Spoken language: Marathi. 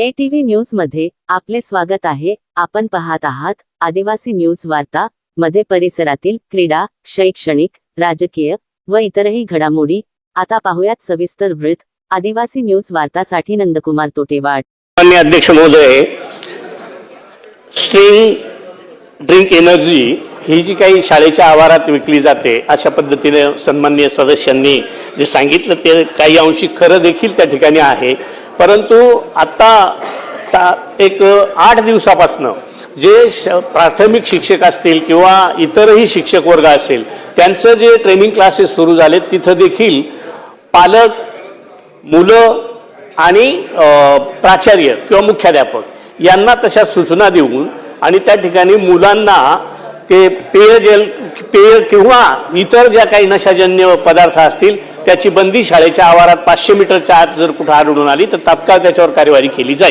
ATV न्यूज मध्ये आपले स्वागत आहे। आपण पाहत आहात आदिवासी न्यूज वार्ता मध्ये परिसरातील क्रीडा, शैक्षणिक, राजकीय व इतरही घडामोडी। आता पाहूयात सविस्तर वृत्त। आदिवासी न्यूज वार्तासाठी नंदकुमार तोटेवाड। माननीय अध्यक्ष महोदय, स्ट्रिंग ड्रिंक एनर्जी ही जी काही शाळेच्या आवारात विकली जाते अशा पद्धतीने सन्माननीय सदस्यांनी जे सांगितलं ते काही अंशी खरं देखील त्या ठिकाणी आहे। परंतु आता एक 8 दिवसापासून जे प्राथमिक शिक्षक असतील किंवा इतरही शिक्षक वर्ग असेल त्यांचं जे ट्रेनिंग क्लासेस सुरू झाले तिथं देखील पालक, मुलं आणि प्राचार्य किंवा मुख्याध्यापक यांना तशा सूचना देऊन आणि त्या ठिकाणी मुलांना ते पेय किंवा इतर ज्या काही नशाजन्य पदार्थ असतील त्याची बंदी शाळेच्या आवारात 500 मीटरच्या आत जर कुठे आढळून आली तर तात्काळ त्याच्यावर कार्यवाही केली जाईल।